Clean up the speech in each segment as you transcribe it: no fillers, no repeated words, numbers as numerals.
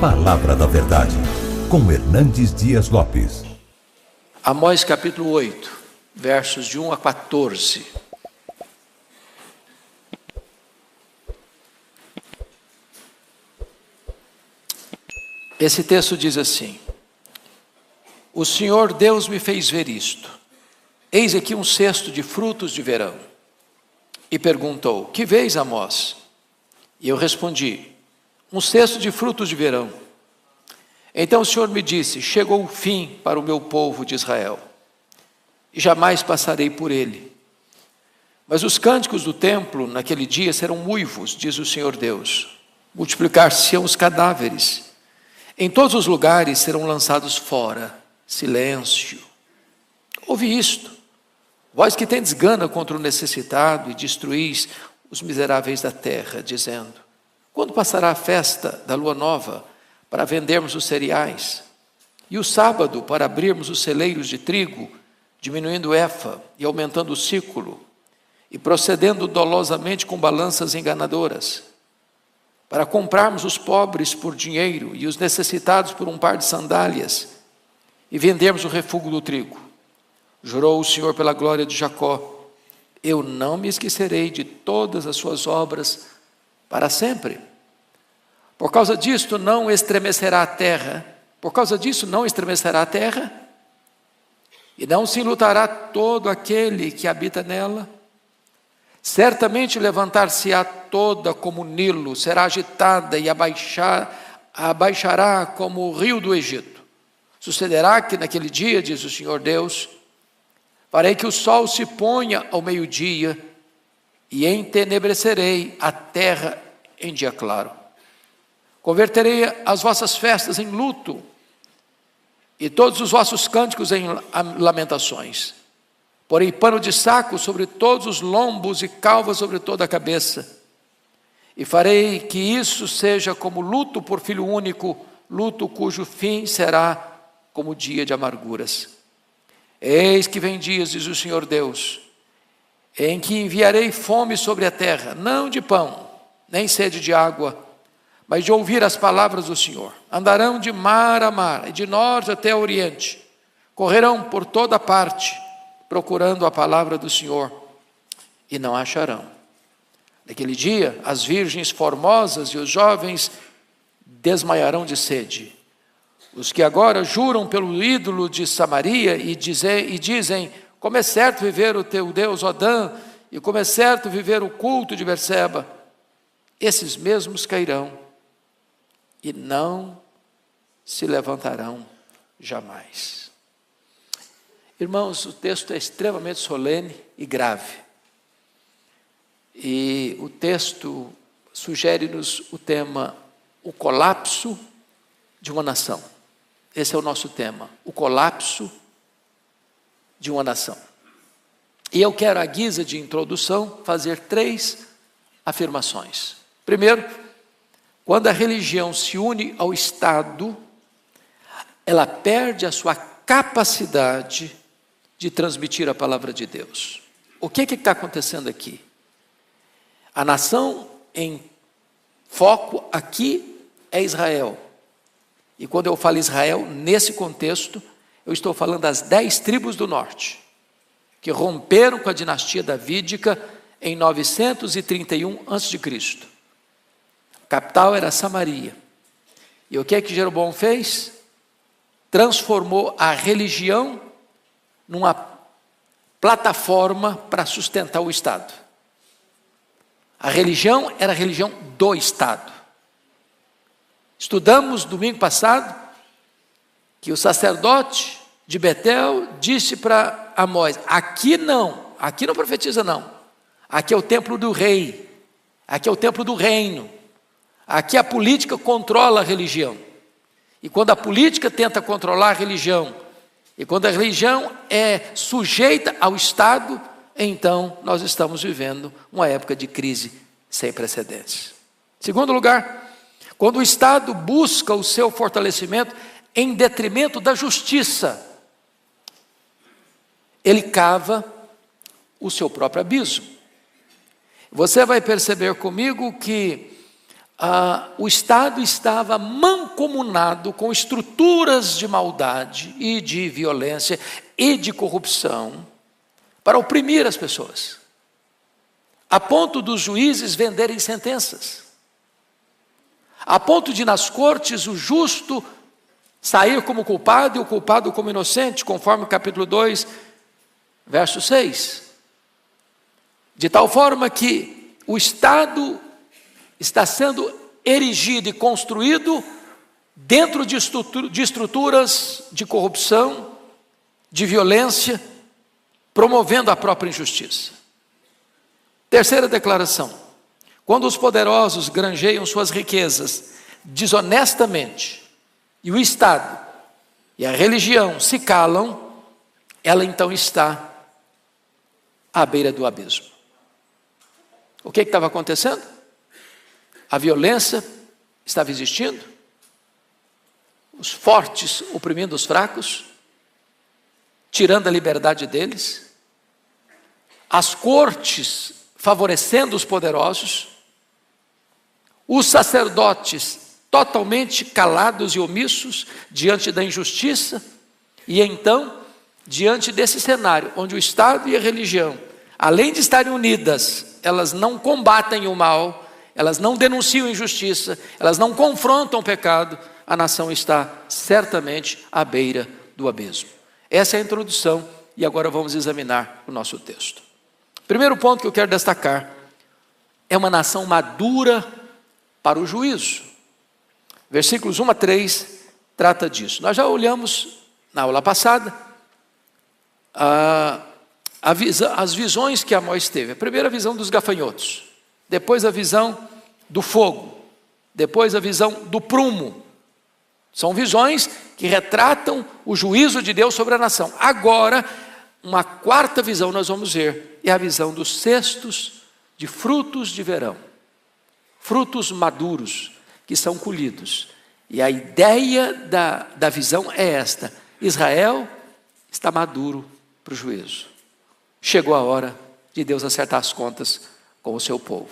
Palavra da Verdade, com Hernandes Dias Lopes. Amós capítulo 8, versos de 1 a 14. Esse texto diz assim: O Senhor Deus me fez ver isto. Eis aqui um cesto de frutos de verão. E perguntou: Que vês, Amós? E eu respondi: Um cesto de frutos de verão. Então o Senhor me disse: Chegou o fim para o meu povo de Israel, e jamais passarei por ele. Mas os cânticos do templo naquele dia serão uivos, diz o Senhor Deus. Multiplicar-se-ão os cadáveres. Em todos os lugares serão lançados fora. Silêncio. Ouve isto, vós que tendes gana contra o necessitado e destruís os miseráveis da terra, dizendo: Quando passará a festa da lua nova, para vendermos os cereais, e o sábado para abrirmos os celeiros de trigo, diminuindo o efa e aumentando o ciclo, e procedendo dolosamente com balanças enganadoras, para comprarmos os pobres por dinheiro e os necessitados por um par de sandálias, e vendermos o refúgio do trigo. Jurou o Senhor pela glória de Jacó: Eu não me esquecerei de todas as suas obras para sempre. Por causa disto não estremecerá a terra, por causa disso não estremecerá a terra, e não se enlutará todo aquele que habita nela. Certamente levantar-se-á toda como o Nilo, será agitada e abaixará como o rio do Egito. Sucederá que naquele dia, diz o Senhor Deus, farei que o sol se ponha ao meio-dia e entenebrecerei a terra em dia claro. Converterei as vossas festas em luto e todos os vossos cânticos em lamentações. Porei pano de saco sobre todos os lombos e calvas sobre toda a cabeça. E farei que isso seja como luto por filho único, luto cujo fim será como dia de amarguras. Eis que vem dias, diz o Senhor Deus, em que enviarei fome sobre a terra, não de pão, nem sede de água, mas de ouvir as palavras do Senhor. Andarão de mar a mar, e de norte até oriente, correrão por toda parte, procurando a palavra do Senhor, e não acharão. Naquele dia, as virgens formosas e os jovens desmaiarão de sede. Os que agora juram pelo ídolo de Samaria e dizem: Como é certo viver o teu Deus Odã, e como é certo viver o culto de Berseba, esses mesmos cairão e não se levantarão jamais. Irmãos, o texto é extremamente solene e grave. E o texto sugere-nos o tema: o colapso de uma nação. Esse é o nosso tema, o colapso de uma nação. E eu quero, à guisa de introdução, fazer 3 afirmações. Primeiro, quando a religião se une ao Estado, ela perde a sua capacidade de transmitir a palavra de Deus. O que está acontecendo aqui? A nação em foco aqui é Israel. E quando eu falo Israel, nesse contexto, eu estou falando das 10 tribos do norte, que romperam com a dinastia davídica em 931 a.C. A capital era Samaria. E o que é que Jeroboão fez? Transformou a religião numa plataforma para sustentar o Estado. A religião era a religião do Estado. Estudamos domingo passado que o sacerdote de Betel disse para Amós: aqui não profetiza não. Aqui é o templo do rei, aqui é o templo do reino. Aqui a política controla a religião. E quando a política tenta controlar a religião, e quando a religião é sujeita ao Estado, então nós estamos vivendo uma época de crise sem precedentes. Segundo lugar, quando o Estado busca o seu fortalecimento em detrimento da justiça, ele cava o seu próprio abismo. Você vai perceber comigo que o Estado estava mancomunado com estruturas de maldade e de violência e de corrupção para oprimir as pessoas, a ponto dos juízes venderem sentenças, a ponto de nas cortes o justo sair como culpado e o culpado como inocente, conforme o capítulo 2, verso 6. De tal forma que o Estado está sendo erigido e construído dentro de estruturas de corrupção, de violência, promovendo a própria injustiça. Terceira declaração: quando os poderosos granjeiam suas riquezas desonestamente, e o Estado e a religião se calam, ela então está à beira do abismo. O que estava acontecendo? A violência estava existindo, os fortes oprimindo os fracos, tirando a liberdade deles, as cortes favorecendo os poderosos, os sacerdotes totalmente calados e omissos diante da injustiça, e então, diante desse cenário, onde o Estado e a religião, além de estarem unidas, elas não combatem o mal, elas não denunciam injustiça, elas não confrontam o pecado, a nação está certamente à beira do abismo. Essa é a introdução, e agora vamos examinar o nosso texto. Primeiro ponto que eu quero destacar é uma nação madura para o juízo. Versículos 1 a 3 trata disso. Nós já olhamos na aula passada as visões que Amós teve. A primeira visão dos gafanhotos, depois a visão do fogo, depois a visão do prumo. São visões que retratam o juízo de Deus sobre a nação. Agora, uma quarta visão nós vamos ver, é a visão dos cestos de frutos de verão. Frutos maduros que são colhidos. E a ideia da visão é esta: Israel está maduro para o juízo. Chegou a hora de Deus acertar as contas com o seu povo.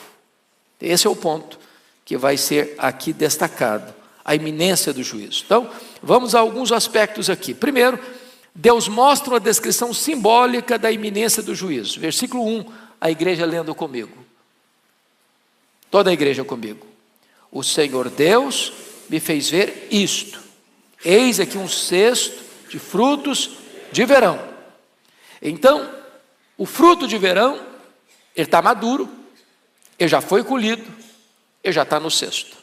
Esse é o ponto que vai ser aqui destacado, a iminência do juízo. Então, vamos a alguns aspectos aqui. Primeiro, Deus mostra uma descrição simbólica da iminência do juízo. Versículo 1, a igreja lendo comigo. Toda a igreja comigo. O Senhor Deus me fez ver isto. Eis aqui um cesto de frutos de verão. Então, o fruto de verão, ele está maduro, ele já foi colhido, ele já está no cesto.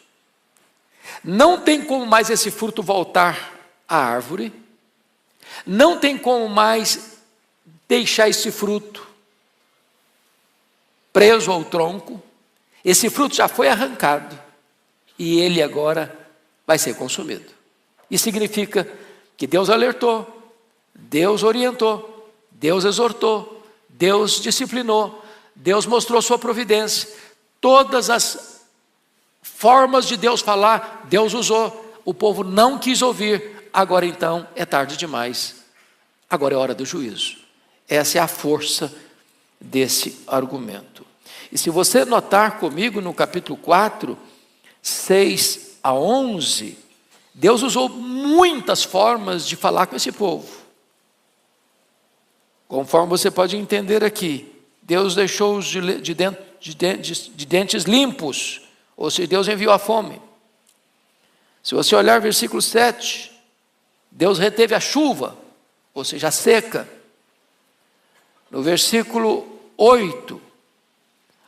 Não tem como mais esse fruto voltar à árvore, não tem como mais deixar esse fruto preso ao tronco. Esse fruto já foi arrancado e ele agora vai ser consumido. Isso significa que Deus alertou, Deus orientou, Deus exortou, Deus disciplinou, Deus mostrou sua providência. Todas as formas de Deus falar, Deus usou. O povo não quis ouvir. Agora então é tarde demais. Agora é hora do juízo. Essa é a força desse argumento. E se você notar comigo no capítulo 4, 6 a 11, Deus usou muitas formas de falar com esse povo. Conforme você pode entender aqui, Deus deixou-os de dentes limpos, ou seja, Deus enviou a fome. Se você olhar versículo 7, Deus reteve a chuva, ou seja, a seca. No versículo 8,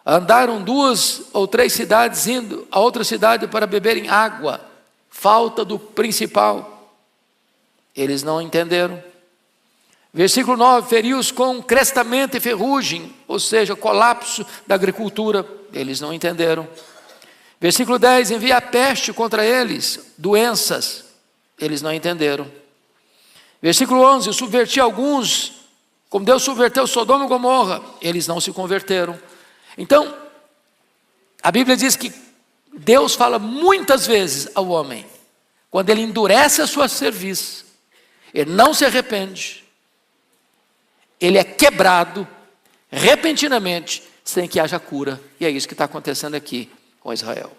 andaram 2 ou 3 cidades indo a outra cidade para beberem água, falta do principal. Eles não entenderam. Versículo 9, feriu-os com crestamento e ferrugem, ou seja, colapso da agricultura. Eles não entenderam. Versículo 10, envia a peste contra eles, doenças. Eles não entenderam. Versículo 11, subverti alguns, como Deus subverteu Sodoma e Gomorra. Eles não se converteram. Então, a Bíblia diz que Deus fala muitas vezes ao homem, quando ele endurece a sua cerviz, ele não se arrepende, ele é quebrado repentinamente, sem que haja cura. E é isso que está acontecendo aqui com Israel.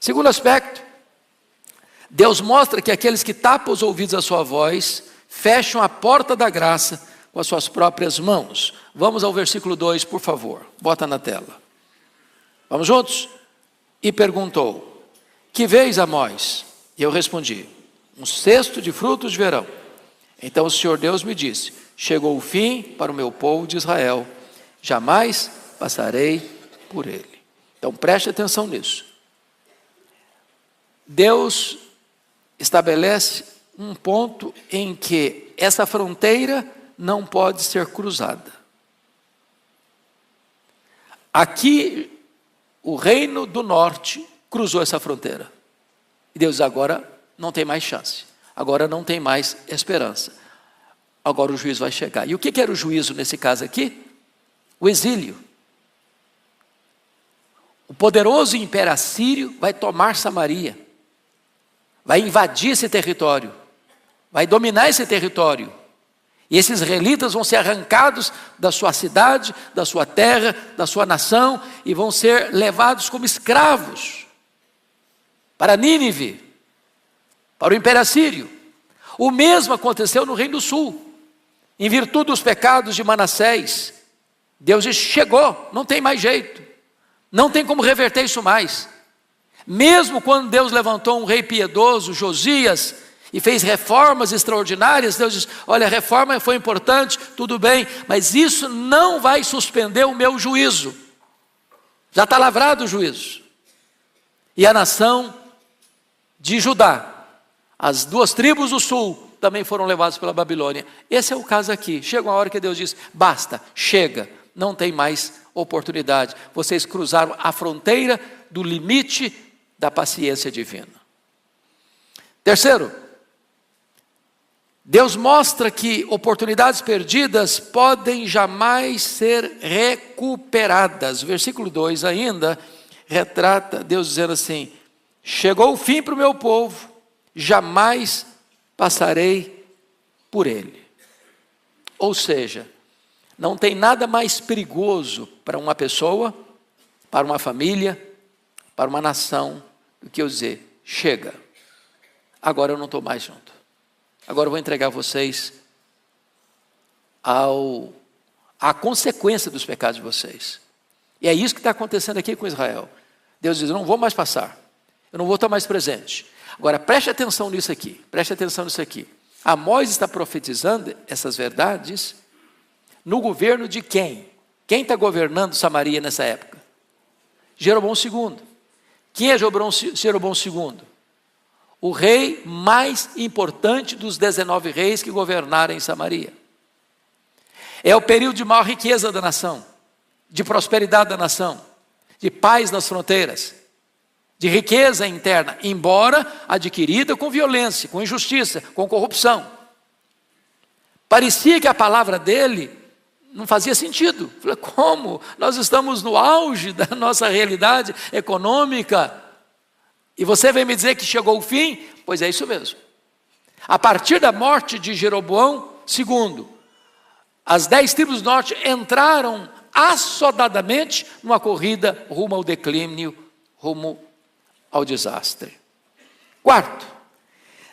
Segundo aspecto, Deus mostra que aqueles que tapam os ouvidos à sua voz, fecham a porta da graça com as suas próprias mãos. Vamos ao versículo 2, por favor. Bota na tela. Vamos juntos? E perguntou: que vês, Amós? E eu respondi: um cesto de frutos de verão. Então o Senhor Deus me disse: chegou o fim para o meu povo de Israel, jamais passarei por ele. Então preste atenção nisso. Deus estabelece um ponto em que essa fronteira não pode ser cruzada. Aqui, o reino do norte cruzou essa fronteira. E Deus agora não tem mais chance. Agora não tem mais esperança. Agora o juízo vai chegar. E o que era o juízo nesse caso aqui? O exílio. O poderoso império assírio vai tomar Samaria. Vai invadir esse território. Vai dominar esse território. E esses israelitas vão ser arrancados da sua cidade, da sua terra, da sua nação, e vão ser levados como escravos para Nínive, para o Império Assírio. O mesmo aconteceu no Reino do Sul, em virtude dos pecados de Manassés. Deus disse: chegou, não tem mais jeito, não tem como reverter isso mais. Mesmo quando Deus levantou um rei piedoso, Josias, e fez reformas extraordinárias, Deus diz: olha, a reforma foi importante, tudo bem, mas isso não vai suspender o meu juízo. Já está lavrado o juízo. E a nação de Judá, as 2 tribos do sul, também foram levadas pela Babilônia. Esse é o caso aqui. Chega uma hora que Deus diz: basta, chega, não tem mais oportunidade. Vocês cruzaram a fronteira do limite da paciência divina. Terceiro, Deus mostra que oportunidades perdidas podem jamais ser recuperadas. O versículo 2 ainda retrata Deus dizendo assim: chegou o fim para o meu povo, jamais passarei por ele. Ou seja, não tem nada mais perigoso para uma pessoa, para uma família, para uma nação, do que eu dizer: chega, agora eu não estou mais junto. Agora eu vou entregar vocês à consequência dos pecados de vocês. E é isso que está acontecendo aqui com Israel. Deus diz: eu não vou mais passar, eu não vou estar mais presente. Agora preste atenção nisso aqui, preste atenção nisso aqui. Amós está profetizando essas verdades no governo de quem? Quem está governando Samaria nessa época? Jeroboão II. Quem é Jeroboão II? O rei mais importante dos 19 reis que governaram em Samaria. É o período de maior riqueza da nação, de prosperidade da nação, de paz nas fronteiras, de riqueza interna, embora adquirida com violência, com injustiça, com corrupção. Parecia que a palavra dele não fazia sentido. Falei: como? Nós estamos no auge da nossa realidade econômica, e você vem me dizer que chegou o fim? Pois é isso mesmo. A partir da morte de Jeroboão II, as 10 tribos do norte entraram assodadamente numa corrida rumo ao declínio, rumo ao desastre. Quarto,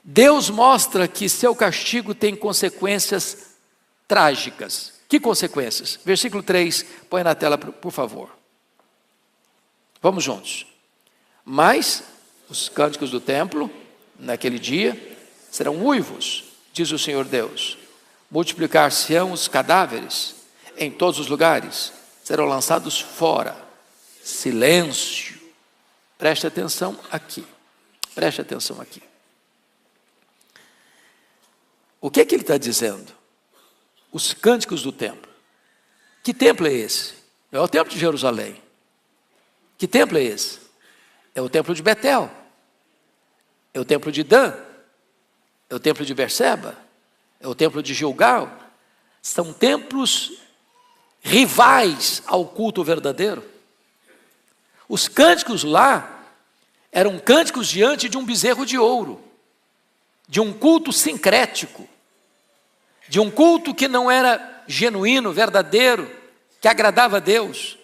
Deus mostra que seu castigo tem consequências trágicas. Que consequências? Versículo 3, põe na tela, por favor. Vamos juntos. Mas os cânticos do templo, naquele dia, serão uivos, diz o Senhor Deus. Multiplicar-se-ão os cadáveres em todos os lugares, serão lançados fora. Silêncio. Preste atenção aqui. Preste atenção aqui. O que é que ele está dizendo? Os cânticos do templo. Que templo é esse? Não é o templo de Jerusalém. Que templo é esse? É o templo de Betel. É o templo de Dan. É o templo de Berseba. É o templo de Gilgal. São templos rivais ao culto verdadeiro. Os cânticos lá eram cânticos diante de um bezerro de ouro, de um culto sincrético, de um culto que não era genuíno, verdadeiro, que agradava a Deus.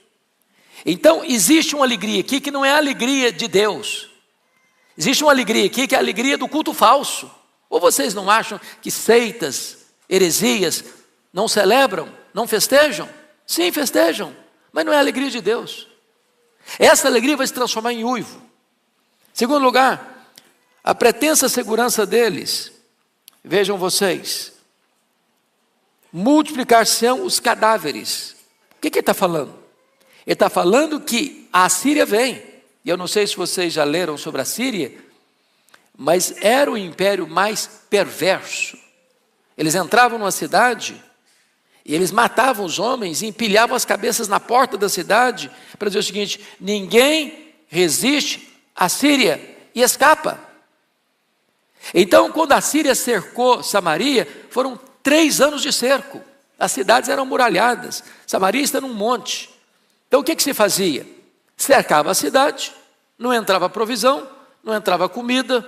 Então existe uma alegria aqui que não é a alegria de Deus, Existe uma alegria aqui que é a alegria do culto falso. Ou vocês não acham que seitas, heresias, não celebram, não festejam? Sim, festejam, mas não é a alegria de Deus. Essa alegria vai se transformar em uivo. Segundo lugar, a pretensa segurança deles, vejam vocês, multiplicar-se-ão os cadáveres. O que ele está falando? Ele está falando que a Assíria vem, e eu não sei se vocês já leram sobre a Síria, mas era o império mais perverso. Eles entravam numa cidade e eles matavam os homens e empilhavam as cabeças na porta da cidade para dizer o seguinte: ninguém resiste à Síria e escapa. Então, quando a Síria cercou Samaria, foram 3 anos de cerco. As cidades eram muralhadas, Samaria está num monte. Então o que se fazia? Cercava a cidade, não entrava provisão, não entrava comida,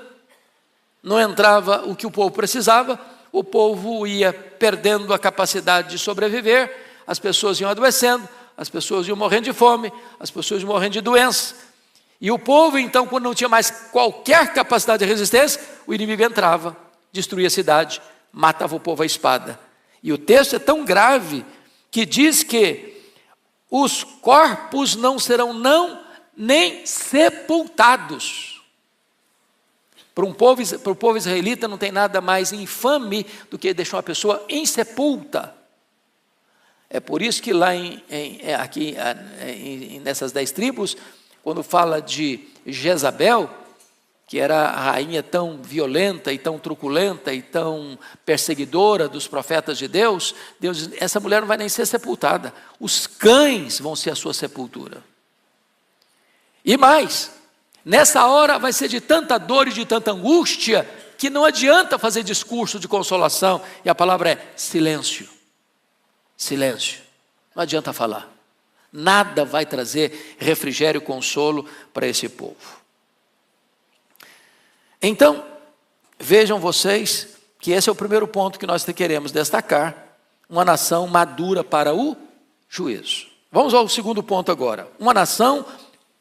não entrava o que o povo precisava, o povo ia perdendo a capacidade de sobreviver, as pessoas iam adoecendo, as pessoas iam morrendo de fome, as pessoas iam morrendo de doença. E o povo então, quando não tinha mais qualquer capacidade de resistência, o inimigo entrava, destruía a cidade, matava o povo à espada. E o texto é tão grave que diz que os corpos não serão nem sepultados. Para o povo israelita não tem nada mais infame do que deixar uma pessoa insepulta. É por isso que lá nessas 10 tribos, quando fala de Jezabel, que era a rainha tão violenta e tão truculenta e tão perseguidora dos profetas de Deus, Deus diz: essa mulher não vai nem ser sepultada, os cães vão ser a sua sepultura. E mais, nessa hora vai ser de tanta dor e de tanta angústia, que não adianta fazer discurso de consolação, e a palavra é silêncio. Silêncio, não adianta falar, nada vai trazer refrigério e consolo para esse povo. Então, vejam vocês que esse é o primeiro ponto que nós queremos destacar: uma nação madura para o juízo. Vamos ao segundo ponto agora: uma nação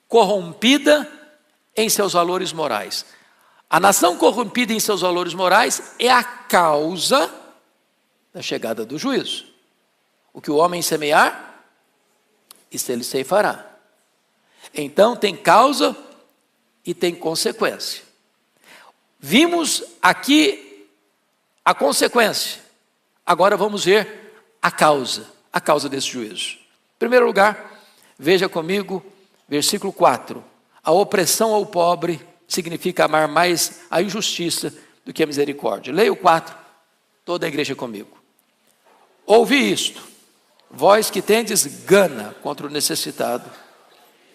corrompida em seus valores morais. A nação corrompida em seus valores morais é a causa da chegada do juízo. O que o homem semear, isso ele ceifará. Então tem causa e tem consequência. Vimos aqui a consequência, agora vamos ver a causa desse juízo. Em primeiro lugar, veja comigo, versículo 4. A opressão ao pobre significa amar mais a injustiça do que a misericórdia. Leia o 4, toda a igreja comigo. Ouvi isto, vós que tendes gana contra o necessitado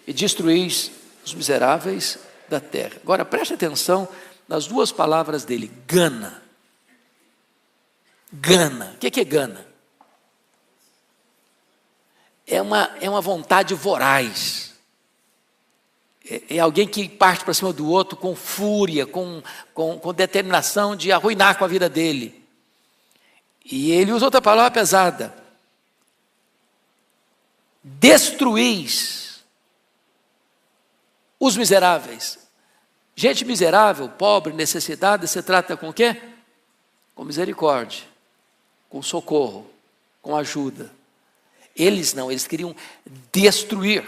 e destruís os miseráveis da terra. Agora preste atenção nas 2 palavras dele: gana. Gana. O que é gana? É uma vontade voraz. É alguém que parte para cima do outro com fúria, com determinação de arruinar com a vida dele. E ele usa outra palavra pesada: destruís os miseráveis. Gente miserável, pobre, necessitada, se trata com o quê? Com misericórdia, com socorro, com ajuda. Eles não, eles queriam destruir.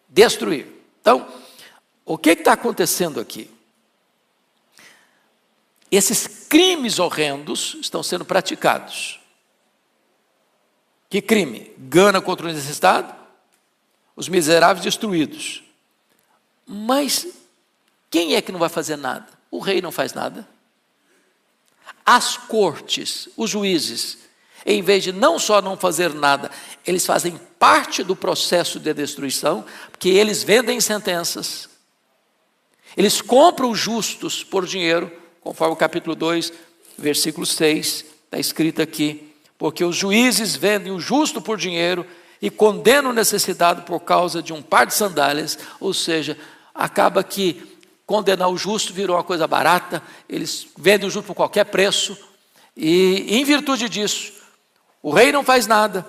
Destruir. Então, o que está acontecendo aqui? Esses crimes horrendos estão sendo praticados. Que crime? Gana contra o necessitado, os miseráveis destruídos. Mas quem é que não vai fazer nada? O rei não faz nada. As cortes, os juízes, em vez de não só não fazer nada, eles fazem parte do processo de destruição, porque eles vendem sentenças. Eles compram os justos por dinheiro, conforme o capítulo 2, versículo 6, está escrito aqui: porque os juízes vendem o justo por dinheiro e condenam o necessitado por causa de um par de sandálias. Ou seja, acaba que condenar o justo virou uma coisa barata, eles vendem o justo por qualquer preço, e em virtude disso, o rei não faz nada,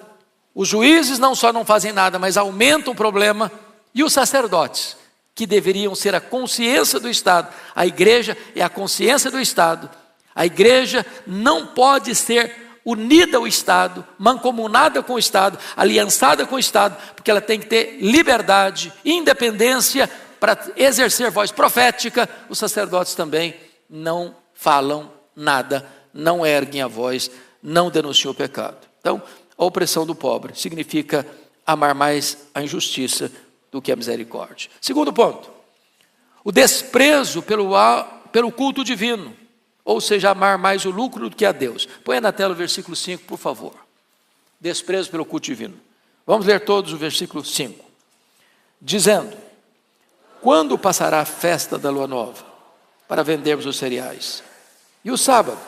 os juízes não só não fazem nada, mas aumentam o problema, e os sacerdotes, que deveriam ser a consciência do Estado. A igreja é a consciência do Estado. A igreja não pode ser unida ao Estado, mancomunada com o Estado, aliançada com o Estado, porque ela tem que ter liberdade, independência para exercer voz profética. Os sacerdotes também não falam nada, não erguem a voz, não denunciam o pecado. Então, a opressão do pobre significa amar mais a injustiça do que a misericórdia. Segundo ponto, o desprezo pelo culto divino, ou seja, amar mais o lucro do que a Deus. Põe na tela o versículo 5, por favor. Desprezo pelo culto divino. Vamos ler todos o versículo 5. Dizendo: quando passará a festa da lua nova, para vendermos os cereais, e o sábado,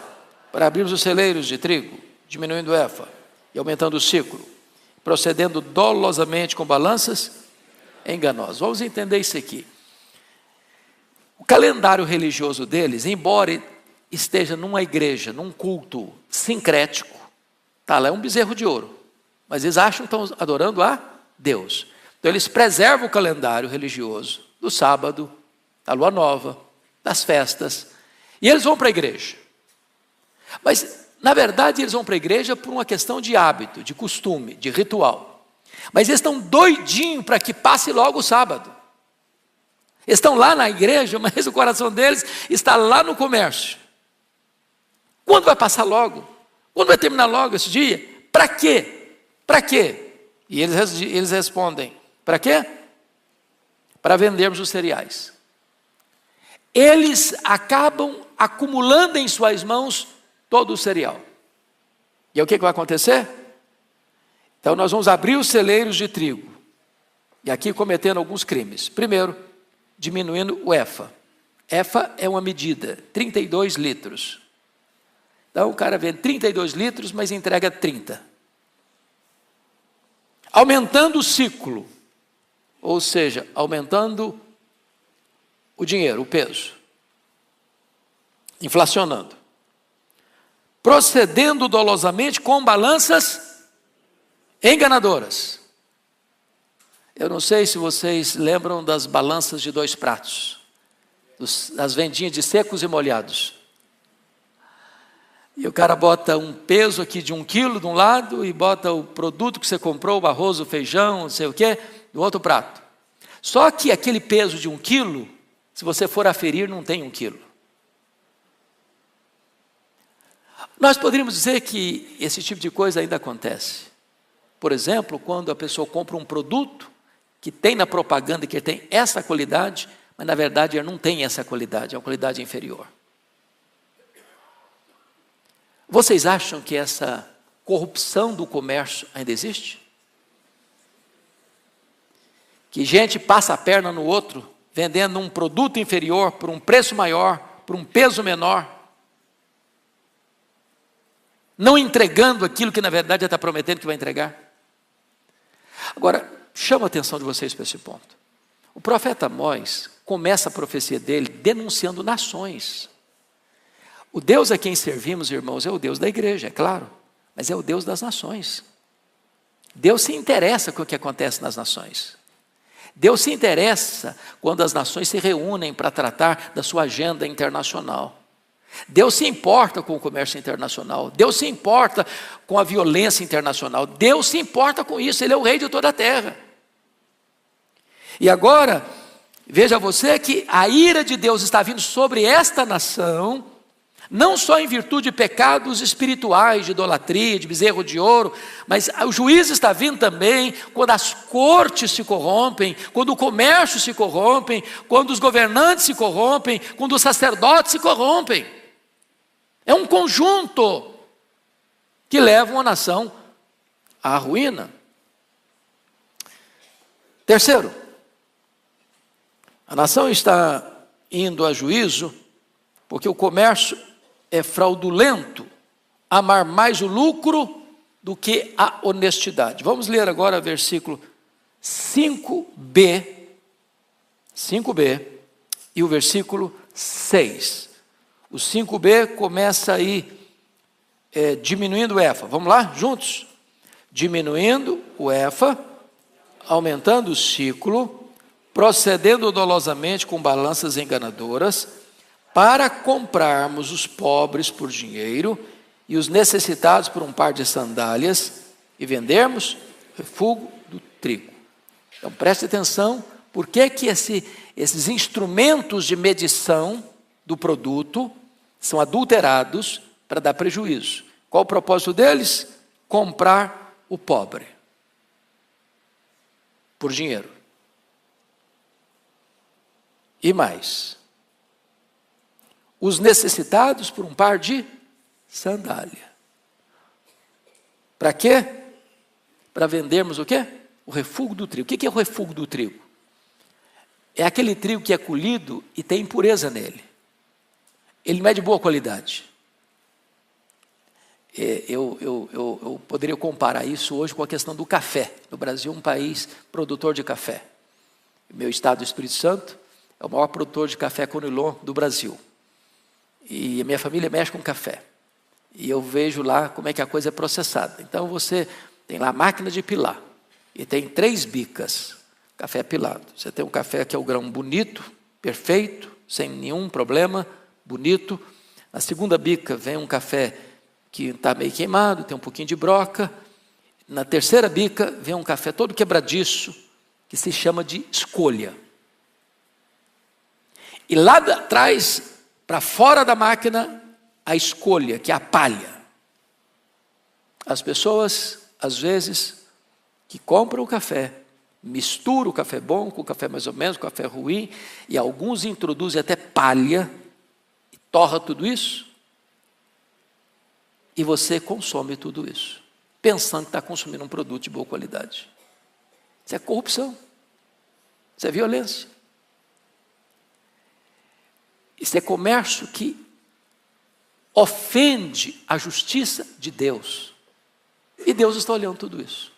para abrirmos os celeiros de trigo, diminuindo o efa e aumentando o ciclo, procedendo dolosamente com balanças enganosas. Vamos entender isso aqui. O calendário religioso deles, embora esteja numa igreja, num culto sincrético, tá lá, é um bezerro de ouro, mas eles acham que estão adorando a Deus. Então eles preservam o calendário religioso do sábado, da lua nova, das festas, e eles vão para a igreja. Mas, na verdade, eles vão para a igreja por uma questão de hábito, de costume, de ritual. Mas eles estão doidinhos para que passe logo o sábado. Eles estão lá na igreja, mas o coração deles está lá no comércio. Quando vai passar logo? Quando vai terminar logo esse dia? Para quê? Para quê? E eles respondem: para quê? Para vendermos os cereais. Eles acabam acumulando em suas mãos todo o cereal. E aí o que vai acontecer? Então nós vamos abrir os celeiros de trigo. E aqui cometendo alguns crimes. Primeiro, diminuindo o efa. Efa é uma medida, 32 litros. Então o cara vende 32 litros, mas entrega 30. Aumentando o ciclo, ou seja, aumentando o dinheiro, o peso. Inflacionando. Procedendo dolosamente com balanças enganadoras. Eu não sei se vocês lembram das balanças de 2 pratos, das vendinhas de secos e molhados. E o cara bota um peso aqui de 1 quilo de um lado e bota o produto que você comprou, o arroz, o feijão, não sei o quê, do outro prato. Só que aquele peso de 1 quilo, se você for aferir, não tem 1 quilo. Nós poderíamos dizer que esse tipo de coisa ainda acontece. Por exemplo, quando a pessoa compra um produto que tem na propaganda que tem essa qualidade, mas na verdade ele não tem essa qualidade, é uma qualidade inferior. Vocês acham que essa corrupção do comércio ainda existe? Que gente passa a perna no outro, vendendo um produto inferior por um preço maior, por um peso menor, não entregando aquilo que na verdade já está prometendo que vai entregar. Agora, chama a atenção de vocês para esse ponto. O profeta Amós começa a profecia dele denunciando nações. O Deus a quem servimos, irmãos, é o Deus da igreja, é claro, mas é o Deus das nações. Deus se interessa com o que acontece nas nações. Deus se interessa quando as nações se reúnem para tratar da sua agenda internacional. Deus se importa com o comércio internacional. Deus se importa com a violência internacional. Deus se importa com isso. Ele é o rei de toda a terra. E agora, veja você que a ira de Deus está vindo sobre esta nação, não só em virtude de pecados espirituais, de idolatria, de bezerro de ouro, mas o juízo está vindo também quando as cortes se corrompem, quando o comércio se corrompe, quando os governantes se corrompem, quando os sacerdotes se corrompem. É um conjunto que leva uma nação à ruína. Terceiro, a nação está indo a juízo porque o comércio é fraudulento, amar mais o lucro do que a honestidade. Vamos ler agora o versículo 5b e o versículo 6. O 5b começa aí diminuindo o efa. Vamos lá, juntos? Diminuindo o efa, aumentando o ciclo, procedendo dolosamente com balanças enganadoras, para comprarmos os pobres por dinheiro e os necessitados por um par de sandálias e vendermos o refúgio do trigo. Então preste atenção, por que esses instrumentos de medição do produto são adulterados para dar prejuízo. Qual o propósito deles? Comprar o pobre por dinheiro. E mais, os necessitados por um par de sandália. Para quê? Para vendermos o quê? O refúgio do trigo. O que é o refúgio do trigo? É aquele trigo que é colhido e tem impureza nele. Ele não é de boa qualidade. Eu poderia comparar isso hoje com a questão do café. No Brasil, um país produtor de café. Meu estado, o Espírito Santo, é o maior produtor de café Conilon do Brasil. E a minha família mexe com café. E eu vejo lá como é que a coisa é processada. Então você tem lá a máquina de pilar. E tem 3 bicas. Café pilado. Você tem um café que é o grão bonito, perfeito, sem nenhum problema, bonito. Na segunda bica vem um café que está meio queimado, tem um pouquinho de broca. Na terceira bica vem um café todo quebradiço, que se chama de escolha. E lá atrás, para fora da máquina, a escolha, que é a palha. As pessoas, às vezes, que compram o café, misturam o café bom com o café mais ou menos, com o café ruim, e alguns introduzem até palha, e torra tudo isso, e você consome tudo isso, pensando que está consumindo um produto de boa qualidade. Isso é corrupção, isso é violência. Isso é comércio que ofende a justiça de Deus. E Deus está olhando tudo isso.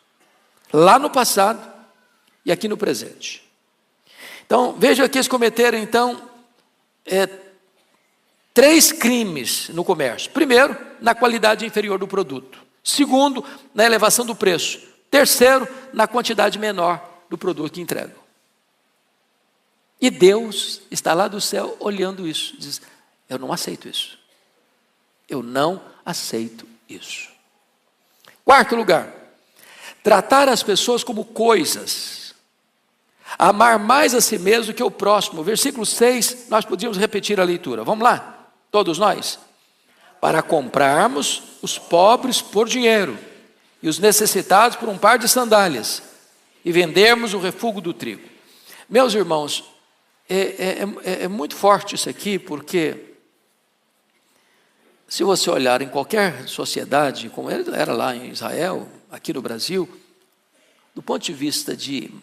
Lá no passado e aqui no presente. Então, veja que eles cometeram, então, 3 crimes no comércio. Primeiro, na qualidade inferior do produto. Segundo, na elevação do preço. Terceiro, na quantidade menor do produto que entregam. E Deus está lá do céu olhando isso. Diz, eu não aceito isso. Eu não aceito isso. Quarto lugar, tratar as pessoas como coisas. Amar mais a si mesmo que o próximo. Versículo 6, nós podíamos repetir a leitura. Vamos lá, todos nós. Para comprarmos os pobres por dinheiro e os necessitados por um par de sandálias e vendermos o refúgio do trigo. Meus irmãos, é muito forte isso aqui, porque se você olhar em qualquer sociedade, como era lá em Israel, aqui no Brasil, do ponto de vista de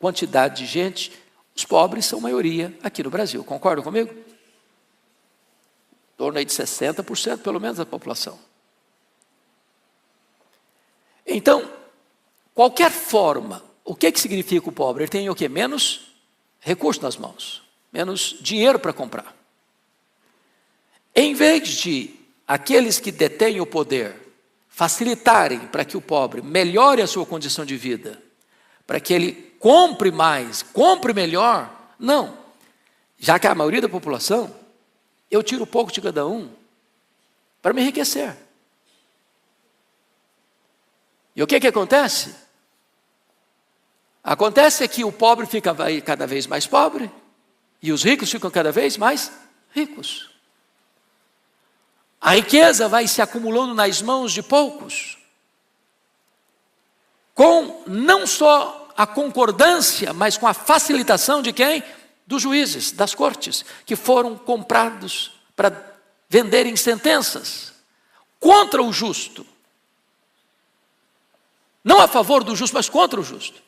quantidade de gente, os pobres são maioria aqui no Brasil. Concordam comigo? Em torno aí de 60% pelo menos da população. Então, qualquer forma, o que significa o pobre? Ele tem o quê? Menos recurso nas mãos, menos dinheiro para comprar. Em vez de aqueles que detêm o poder facilitarem para que o pobre melhore a sua condição de vida, para que ele compre mais, compre melhor, não. Já que a maioria da população, eu tiro pouco de cada um para me enriquecer. E o que acontece? Acontece que o pobre fica cada vez mais pobre e os ricos ficam cada vez mais ricos. A riqueza vai se acumulando nas mãos de poucos, com não só a concordância, mas com a facilitação de quem? Dos juízes, das cortes, que foram comprados para venderem sentenças contra o justo. Não a favor do justo, mas contra o justo.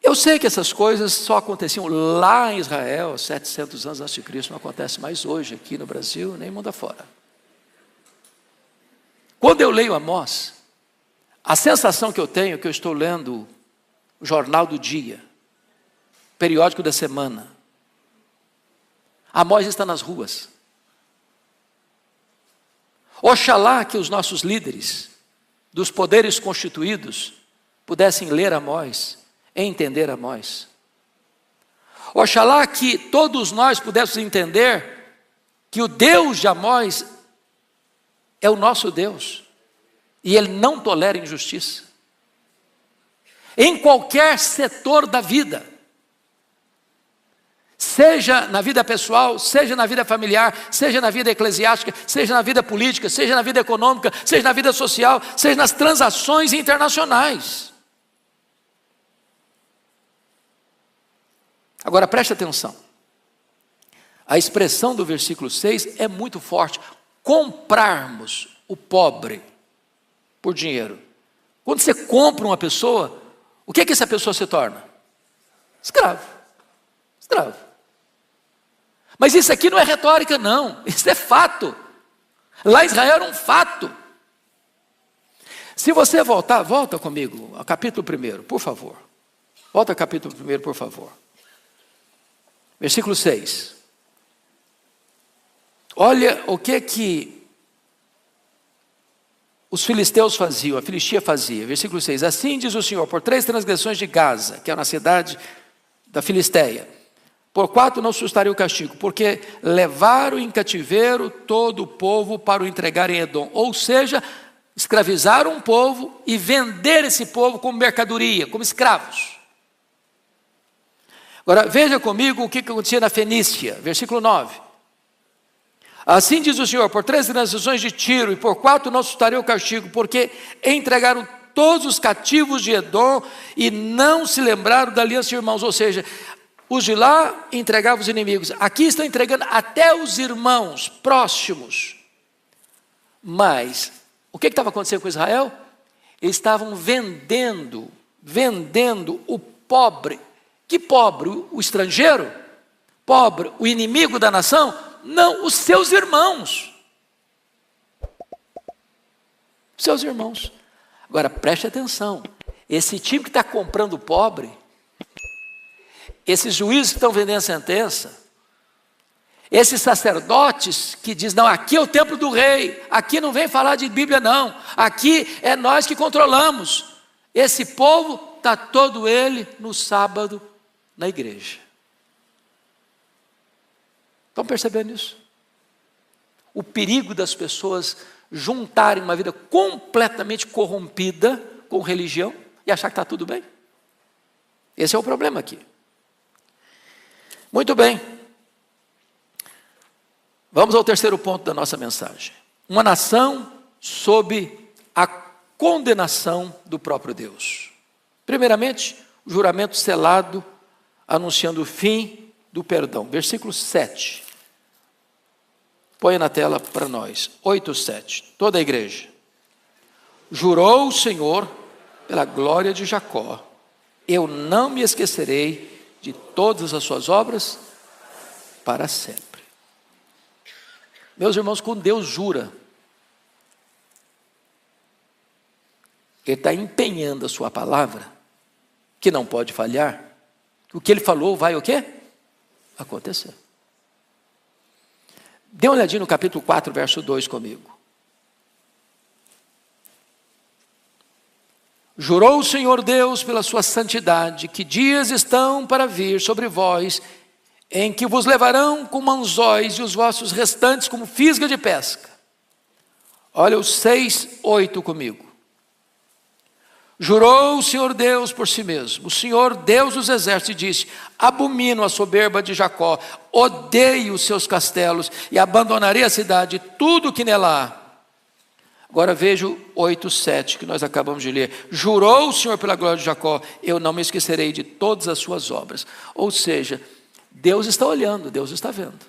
Eu sei que essas coisas só aconteciam lá em Israel, 700 anos antes de Cristo, não acontece mais hoje aqui no Brasil, nem mundo afora. Quando eu leio Amós, a sensação que eu tenho é que eu estou lendo o jornal do dia, periódico da semana. Amós está nas ruas. Oxalá que os nossos líderes, dos poderes constituídos, pudessem ler Amós, entender Amós. Oxalá que todos nós pudéssemos entender que o Deus de Amós é o nosso Deus, e Ele não tolera injustiça, em qualquer setor da vida, seja na vida pessoal, seja na vida familiar, seja na vida eclesiástica, seja na vida política, seja na vida econômica, seja na vida social, seja nas transações internacionais. Agora preste atenção, a expressão do versículo 6 é muito forte: comprarmos o pobre por dinheiro. Quando você compra uma pessoa, o que é que essa pessoa se torna? Escravo. Escravo. Mas isso aqui não é retórica, não, isso é fato. Lá em Israel era um fato. Se você volta comigo ao capítulo 1, por favor. Volta ao capítulo 1, por favor. Versículo 6. Olha o que os filisteus faziam, a Filistia fazia. Versículo 6. Assim diz o Senhor: por 3 transgressões de Gaza, que é uma cidade da Filisteia, por 4 não sustarei o castigo, porque levaram em cativeiro todo o povo para o entregar em Edom. Ou seja, escravizaram um povo e venderam esse povo como mercadoria, como escravos. Agora veja comigo o que acontecia na Fenícia, versículo 9. Assim diz o Senhor: por 3 transgressões de Tiro e por 4 não sustarei o castigo, porque entregaram todos os cativos de Edom e não se lembraram da aliança de irmãos. Ou seja, os de lá entregavam os inimigos, aqui estão entregando até os irmãos próximos. Mas o que estava acontecendo com Israel? Eles estavam vendendo o pobre. Que pobre? O estrangeiro? Pobre? O inimigo da nação? Não, os seus irmãos. Seus irmãos. Agora preste atenção, esse time que está comprando o pobre, esses juízes que estão vendendo sentença, esses sacerdotes que dizem: não, aqui é o templo do rei, aqui não vem falar de Bíblia não, aqui é nós que controlamos. Esse povo está todo ele no sábado na igreja. Estão percebendo isso? O perigo das pessoas juntarem uma vida completamente corrompida com religião e achar que está tudo bem. Esse é o problema aqui. Muito bem. Vamos ao terceiro ponto da nossa mensagem. Uma nação sob a condenação do próprio Deus. Primeiramente, o juramento selado anunciando o fim do perdão. Versículo 7. Põe na tela para nós. 8:7. Toda a igreja. Jurou o Senhor pela glória de Jacó: eu não me esquecerei de todas as suas obras para sempre. Meus irmãos, quando Deus jura, Ele está empenhando a sua palavra, que não pode falhar. O que Ele falou vai o quê? Acontecer. Dê uma olhadinha no capítulo 4, verso 2 comigo. Jurou o Senhor Deus pela sua santidade, que dias estão para vir sobre vós, em que vos levarão como anzóis e os vossos restantes como fisga de pesca. Olha o 6:8 comigo. Jurou o Senhor Deus por si mesmo, o Senhor Deus dos exércitos, e disse: abomino a soberba de Jacó, odeio os seus castelos e abandonarei a cidade e tudo que nela há. Agora veja o 8:7 que nós acabamos de ler. Jurou o Senhor pela glória de Jacó: eu não me esquecerei de todas as suas obras. Ou seja, Deus está olhando, Deus está vendo.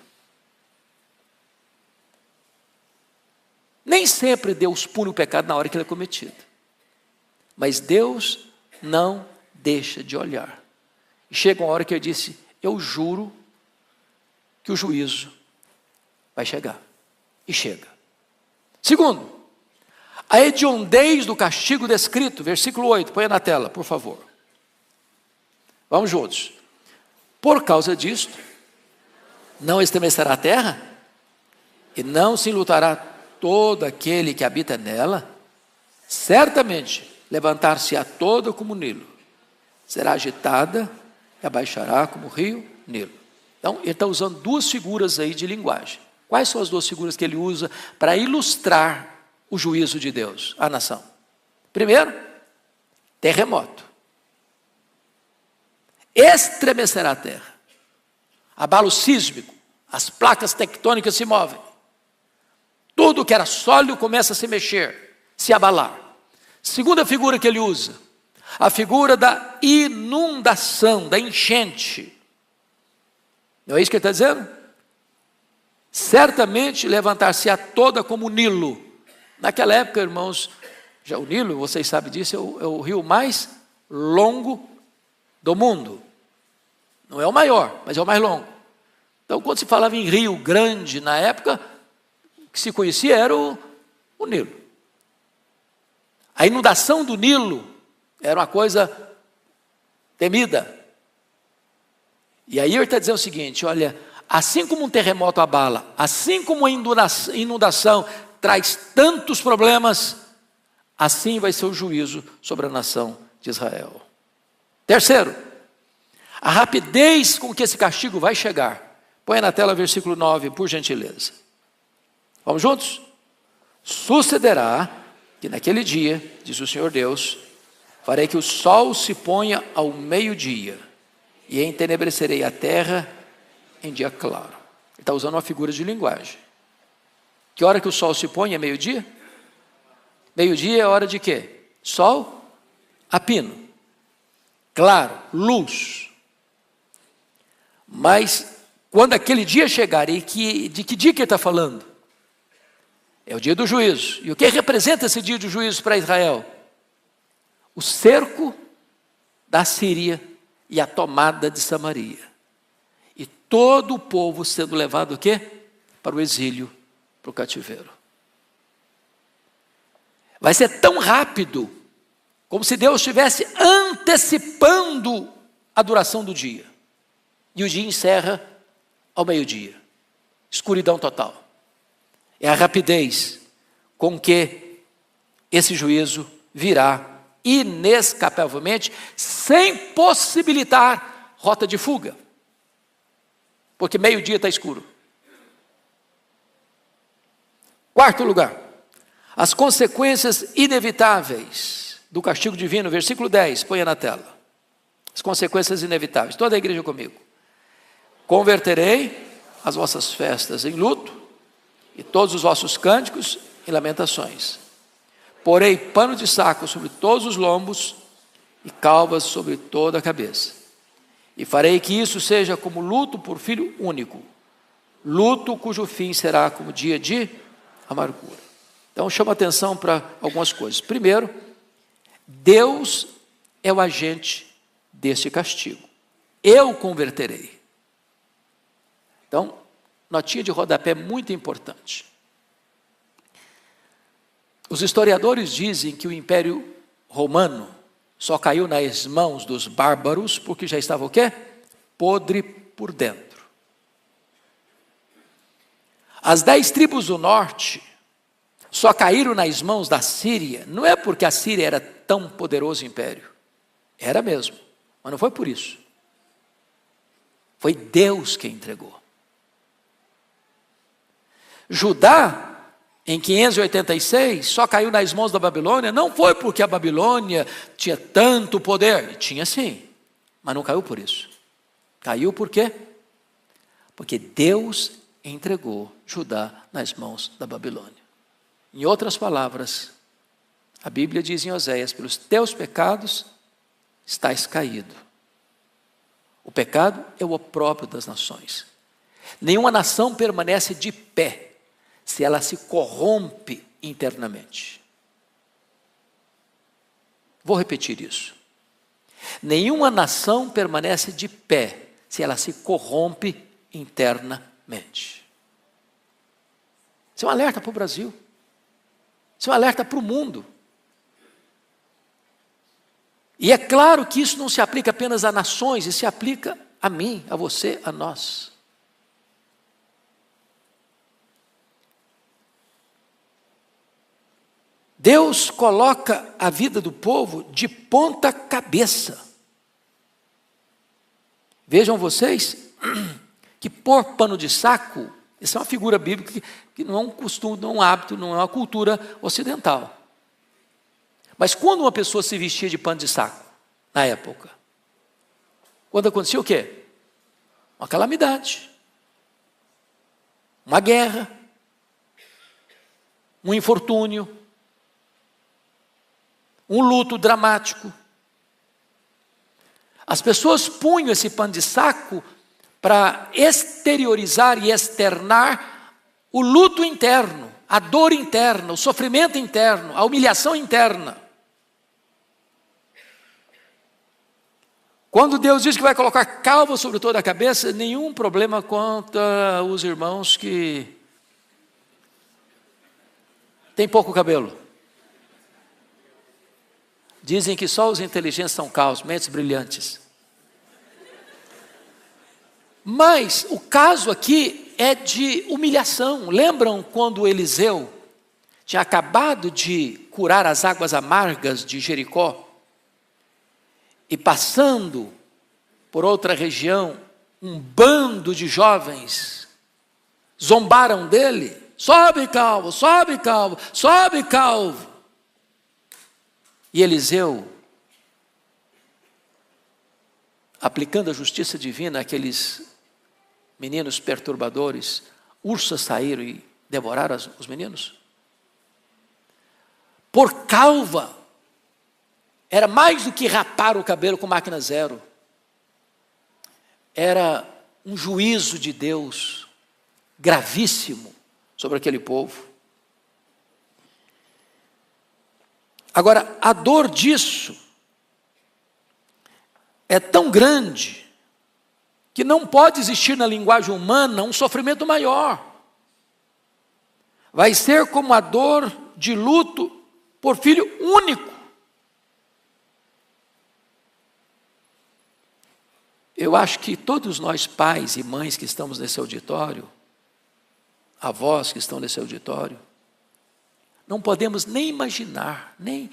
Nem sempre Deus pune o pecado na hora que ele é cometido, mas Deus não deixa de olhar. E chega uma hora que ele disse: eu juro que o juízo vai chegar. E chega. Segundo, a hediondez do castigo descrito, versículo 8, põe na tela, por favor. Vamos juntos. Por causa disto, não estremecerá a terra, e não se enlutará todo aquele que habita nela. Certamente levantar-se-á toda como o Nilo, será agitada e abaixará como o rio Nilo. Então, ele está usando duas figuras aí de linguagem. Quais são as duas figuras que ele usa para ilustrar o juízo de Deus à nação? Primeiro, terremoto. Estremecerá a terra. Abalo sísmico. As placas tectônicas se movem. Tudo que era sólido começa a se mexer, se abalar. Segunda figura que ele usa, a figura da inundação, da enchente. Não é isso que ele está dizendo? Certamente levantar-se-á toda como o Nilo. Naquela época, irmãos, já o Nilo, vocês sabem disso, é o rio mais longo do mundo. Não é o maior, mas é o mais longo. Então, quando se falava em rio grande na época, o que se conhecia era o Nilo. A inundação do Nilo era uma coisa temida. E aí ele está dizendo o seguinte, olha, assim como um terremoto abala, assim como a inundação traz tantos problemas, assim vai ser o juízo sobre a nação de Israel. Terceiro, a rapidez com que esse castigo vai chegar. Põe na tela o versículo 9, por gentileza. Vamos juntos? Sucederá que naquele dia, diz o Senhor Deus, farei que o sol se ponha ao meio-dia e entenebrecerei a terra em dia claro. Ele está usando uma figura de linguagem. Que hora que o sol se põe é meio-dia? Meio-dia é hora de quê? Sol a pino. Claro, luz. Mas quando aquele dia chegar, de que dia que ele está falando? É o dia do juízo. E o que representa esse dia do juízo para Israel? O cerco da Síria e a tomada de Samaria. E todo o povo sendo levado o quê? Para o exílio, para o cativeiro. Vai ser tão rápido, como se Deus estivesse antecipando a duração do dia. E o dia encerra ao meio-dia. Escuridão total. É a rapidez com que esse juízo virá inescapavelmente, sem possibilitar rota de fuga. Porque meio-dia está escuro. Quarto lugar, as consequências inevitáveis do castigo divino, versículo 10, ponha na tela. As consequências inevitáveis, toda a igreja comigo. Converterei as vossas festas em luto e todos os vossos cânticos em lamentações. Porei pano de saco sobre todos os lombos e calvas sobre toda a cabeça. E farei que isso seja como luto por filho único, luto cujo fim será como dia de amargura. Então chama atenção para algumas coisas. Primeiro, Deus é o agente deste castigo. Eu converterei. Então, notinha de rodapé muito importante. Os historiadores dizem que o Império Romano só caiu nas mãos dos bárbaros porque já estava o quê? Podre por dentro. As 10 tribos do norte só caíram nas mãos da Síria, não é porque a Síria era tão poderoso império. Era mesmo, mas não foi por isso. Foi Deus quem entregou. Judá, em 586, só caiu nas mãos da Babilônia, não foi porque a Babilônia tinha tanto poder, tinha sim, mas não caiu por isso. Caiu por quê? Porque Deus entregou Judá nas mãos da Babilônia. Em outras palavras, a Bíblia diz em Oséias, pelos teus pecados estás caído. O pecado é o opróbrio das nações. Nenhuma nação permanece de pé se ela se corrompe internamente. Vou repetir isso. Nenhuma nação permanece de pé se ela se corrompe internamente. Isso é um alerta para o Brasil. Isso é um alerta para o mundo. E é claro que isso não se aplica apenas a nações, isso se aplica a mim, a você, a nós. Deus coloca a vida do povo de ponta cabeça. Vejam vocês que pôr pano de saco, isso é uma figura bíblica que não é um costume, não é um hábito, não é uma cultura ocidental. Mas quando uma pessoa se vestia de pano de saco, na época, quando acontecia o quê? Uma calamidade, uma guerra, um infortúnio, um luto dramático. As pessoas punham esse pano de saco para exteriorizar e externar o luto interno, a dor interna, o sofrimento interno, a humilhação interna. Quando Deus diz que vai colocar calva sobre toda a cabeça, nenhum problema contra os irmãos que têm pouco cabelo. Dizem que só os inteligentes são calvos, mentes brilhantes. Mas o caso aqui é de humilhação. Lembram quando Eliseu tinha acabado de curar as águas amargas de Jericó? E passando por outra região, um bando de jovens zombaram dele. Sobe calvo, sobe calvo, sobe calvo. E Eliseu, aplicando a justiça divina àqueles meninos perturbadores, ursas saíram e devoraram os meninos. Por calva, era mais do que rapar o cabelo com máquina zero. Era um juízo de Deus gravíssimo sobre aquele povo. Agora, a dor disso é tão grande que não pode existir na linguagem humana um sofrimento maior. Vai ser como a dor de luto por filho único. Eu acho que todos nós pais e mães que estamos nesse auditório, avós que estão nesse auditório, não podemos nem imaginar, nem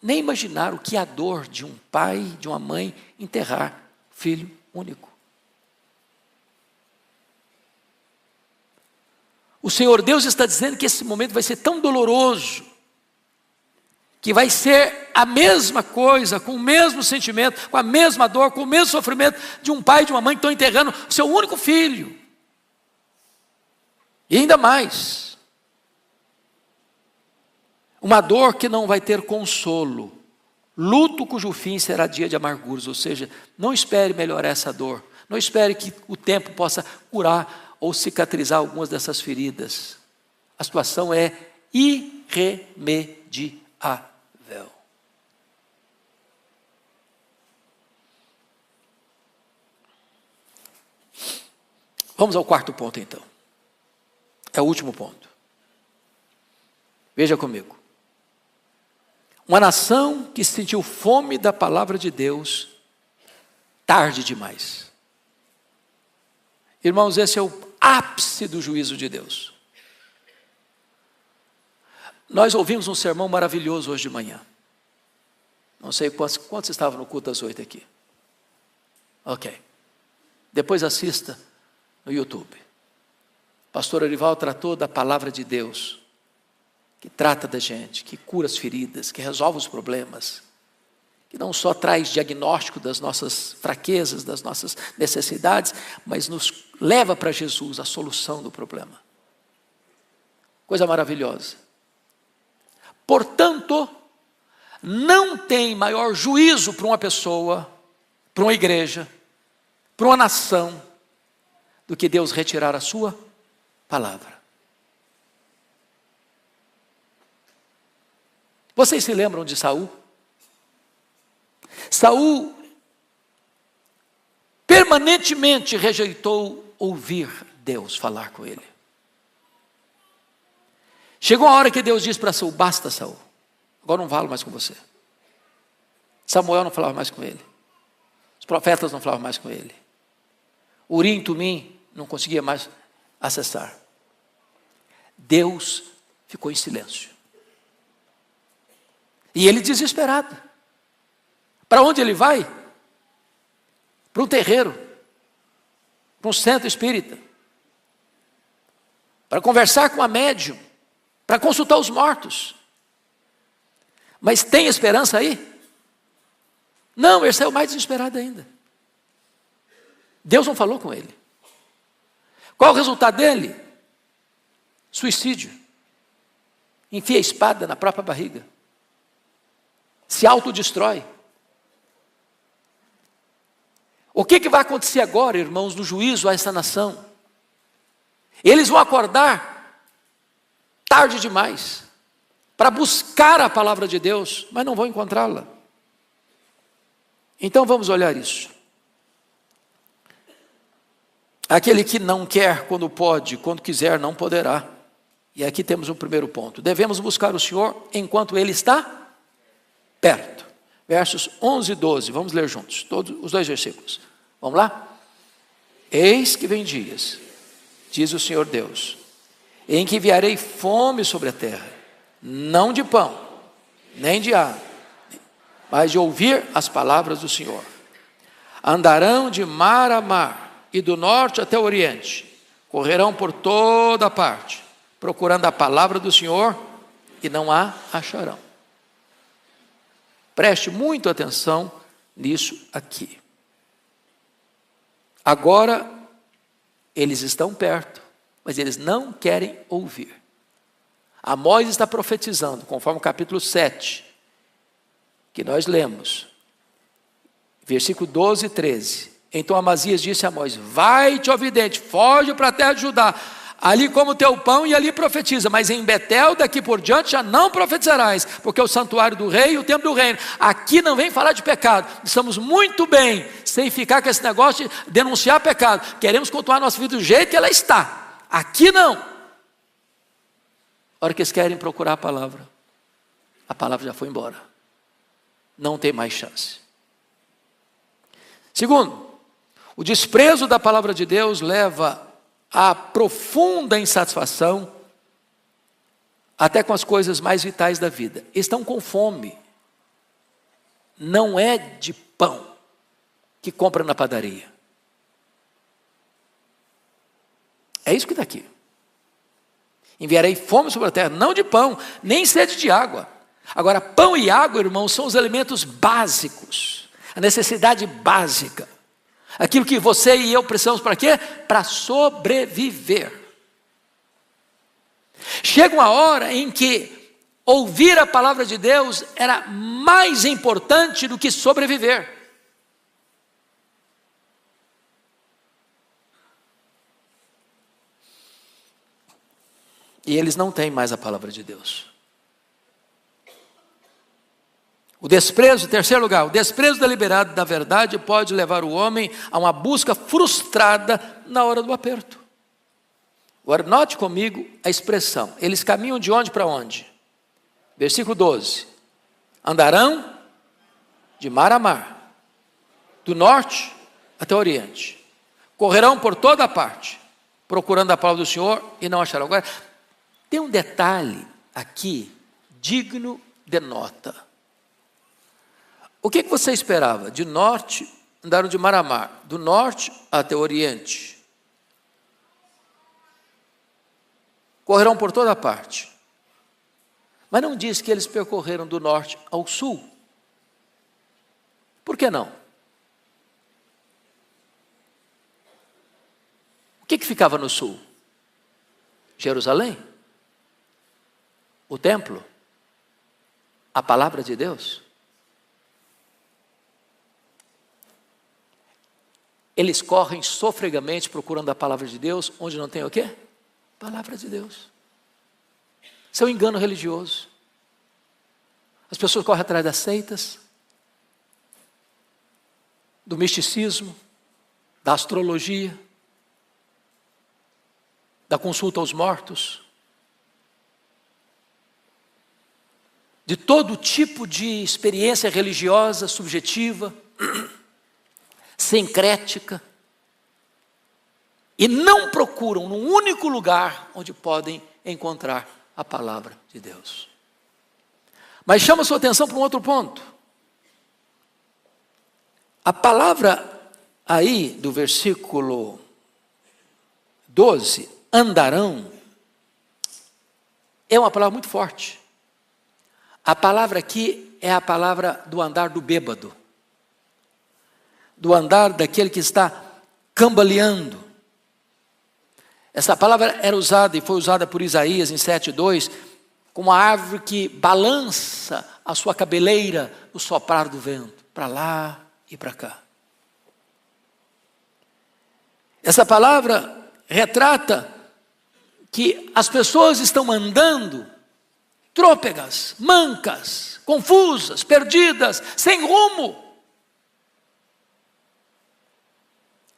imaginar o que é a dor de um pai, de uma mãe enterrar filho único. O Senhor Deus está dizendo que esse momento vai ser tão doloroso, que vai ser a mesma coisa, com o mesmo sentimento, com a mesma dor, com o mesmo sofrimento de um pai e de uma mãe que estão enterrando o seu único filho. E ainda mais, uma dor que não vai ter consolo, luto cujo fim será dia de amarguras, ou seja, não espere melhorar essa dor, não espere que o tempo possa curar ou cicatrizar algumas dessas feridas. A situação é irremediável. Vamos ao quarto ponto então. É o último ponto. Veja comigo. Uma nação que sentiu fome da palavra de Deus, tarde demais. Irmãos, esse é o ápice do juízo de Deus. Nós ouvimos um sermão maravilhoso hoje de manhã. Não sei quantos estavam no culto às 8 aqui. Ok. Depois assista no YouTube. Pastor Arival tratou da palavra de Deus, que trata da gente, que cura as feridas, que resolve os problemas, que não só traz diagnóstico das nossas fraquezas, das nossas necessidades, mas nos leva para Jesus, a solução do problema. Coisa maravilhosa. Portanto, não tem maior juízo para uma pessoa, para uma igreja, para uma nação, do que Deus retirar a sua palavra. Vocês se lembram de Saul? Saul permanentemente rejeitou ouvir Deus falar com ele. Chegou a hora que Deus disse para Saul: basta, Saul, agora não falo mais com você. Samuel não falava mais com ele. Os profetas não falavam mais com ele. Urim e Tumim não conseguia mais acessar. Deus ficou em silêncio. E ele desesperado. Para onde ele vai? Para um terreiro, para um centro espírita, para conversar com a médium, para consultar os mortos. Mas tem esperança aí? Não, ele saiu mais desesperado ainda. Deus não falou com ele. Qual o resultado dele? Suicídio. Enfia a espada na própria barriga. Se autodestrói. O que vai acontecer agora, irmãos, no juízo a essa nação? Eles vão acordar tarde demais para buscar a palavra de Deus, mas não vão encontrá-la. Então vamos olhar isso. Aquele que não quer quando pode, quando quiser não poderá. E aqui temos o primeiro ponto. Devemos buscar o Senhor enquanto Ele está perto. Versos 11 e 12, vamos ler juntos, todos os dois versículos. Vamos lá? Eis que vem dias, diz o Senhor Deus, em que enviarei fome sobre a terra, não de pão, nem de água, mas de ouvir as palavras do Senhor. Andarão de mar a mar, e do norte até o oriente, correrão por toda parte, procurando a palavra do Senhor, e não a acharão. Preste muito atenção nisso aqui. Agora, eles estão perto, mas eles não querem ouvir. Amós está profetizando, conforme o capítulo 7, que nós lemos, versículo 12 e 13. Então Amazias disse a Amós: vai-te, ó vidente, foge para a terra de Judá, ali como teu pão e ali profetiza, mas em Betel daqui por diante já não profetizarás, porque é o santuário do rei e o templo do reino. Aqui não vem falar de pecado, estamos muito bem, sem ficar com esse negócio de denunciar pecado, queremos continuar a nossa vida do jeito que ela está, aqui não. A hora que eles querem procurar a palavra já foi embora, não tem mais chance. Segundo, o desprezo da palavra de Deus leva a profunda insatisfação, até com as coisas mais vitais da vida. Estão com fome. Não é de pão que compra na padaria. É isso que está aqui. Enviarei fome sobre a terra, não de pão, nem sede de água. Agora, pão e água, irmãos, são os elementos básicos, a necessidade básica. Aquilo que você e eu precisamos para quê? Para sobreviver. Chega uma hora em que ouvir a palavra de Deus era mais importante do que sobreviver. E eles não têm mais a palavra de Deus. O desprezo, em terceiro lugar, o desprezo deliberado da verdade pode levar o homem a uma busca frustrada na hora do aperto. Agora, note comigo a expressão. Eles caminham de onde para onde? Versículo 12. Andarão de mar a mar, do norte até o oriente. Correrão por toda parte, procurando a palavra do Senhor e não acharão. Agora, tem um detalhe aqui, digno de nota. O que você esperava? De norte, andaram de mar a mar, do norte até o oriente. Correrão por toda parte. Mas não diz que eles percorreram do norte ao sul. Por que não? O que ficava no sul? Jerusalém? O templo? A palavra de Deus? Eles correm sofregamente procurando a palavra de Deus, onde não tem o quê? Palavra de Deus. Isso é um engano religioso. As pessoas correm atrás das seitas, do misticismo, da astrologia, da consulta aos mortos, de todo tipo de experiência religiosa subjetiva, sincrética, e não procuram num único lugar onde podem encontrar a palavra de Deus. Mas chama a sua atenção para um outro ponto. A palavra aí do versículo 12, andarão, é uma palavra muito forte. A palavra aqui é a palavra do andar do bêbado, do andar daquele que está cambaleando. Essa palavra era usada e foi usada por Isaías em 7:2, como uma árvore que balança a sua cabeleira no soprar do vento, para lá e para cá. Essa palavra retrata que as pessoas estão andando trôpegas, mancas, confusas, perdidas, sem rumo.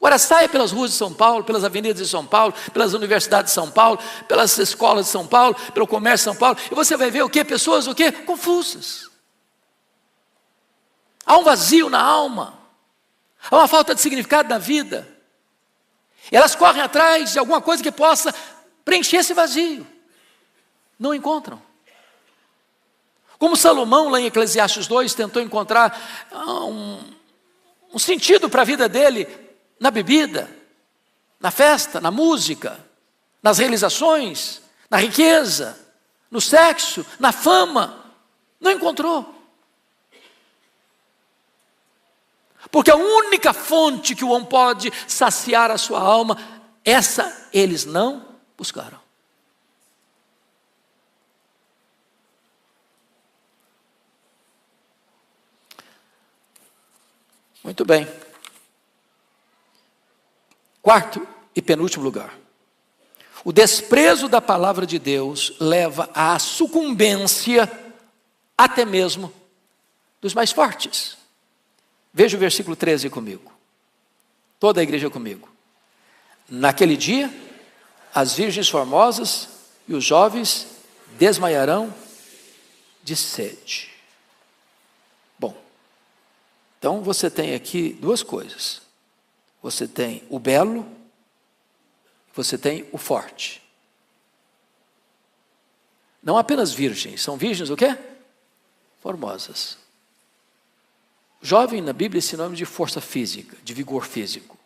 Agora saia pelas ruas de São Paulo, pelas avenidas de São Paulo, pelas universidades de São Paulo, pelas escolas de São Paulo, pelo comércio de São Paulo, e você vai ver o quê? Pessoas o quê? Confusas. Há um vazio na alma, há uma falta de significado na vida. Elas correm atrás de alguma coisa que possa preencher esse vazio. Não encontram. Como Salomão, lá em Eclesiastes 2, tentou encontrar um sentido para a vida dele na bebida, na festa, na música, nas realizações, na riqueza, no sexo, na fama. Não encontrou. Porque a única fonte que o homem pode saciar a sua alma, essa eles não buscaram. Muito bem. Quarto e penúltimo lugar. O desprezo da palavra de Deus leva à sucumbência até mesmo dos mais fortes. Veja o versículo 13 comigo. Toda a igreja comigo. Naquele dia, as virgens formosas e os jovens desmaiarão de sede. Bom, então você tem aqui duas coisas. Você tem o belo, você tem o forte. Não apenas virgens, são virgens o quê? Formosas. Jovem na Bíblia é sinônimo de força física, de vigor físico.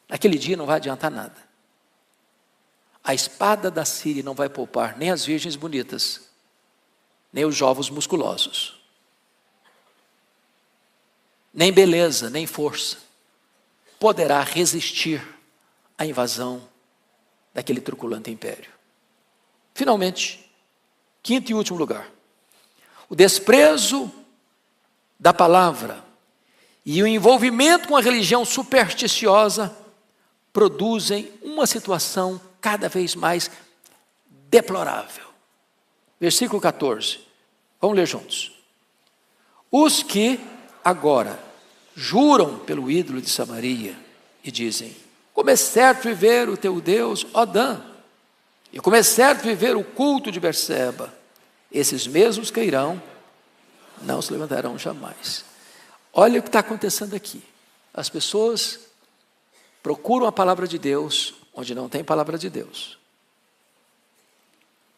Naquele dia não vai adiantar nada. A espada da Síria não vai poupar nem as virgens bonitas, nem os jovens musculosos. Nem beleza, nem força poderá resistir à invasão daquele truculento império. Finalmente, quinto e último lugar. O desprezo da palavra e o envolvimento com a religião supersticiosa produzem uma situação cada vez mais deplorável. Versículo 14. Vamos ler juntos. Os que agora juram pelo ídolo de Samaria e dizem: como é certo viver o teu Deus, ó Dan, e como é certo viver o culto de Berseba, esses mesmos cairão, não se levantarão jamais. Olha o que está acontecendo aqui. As pessoas procuram a palavra de Deus onde não tem palavra de Deus.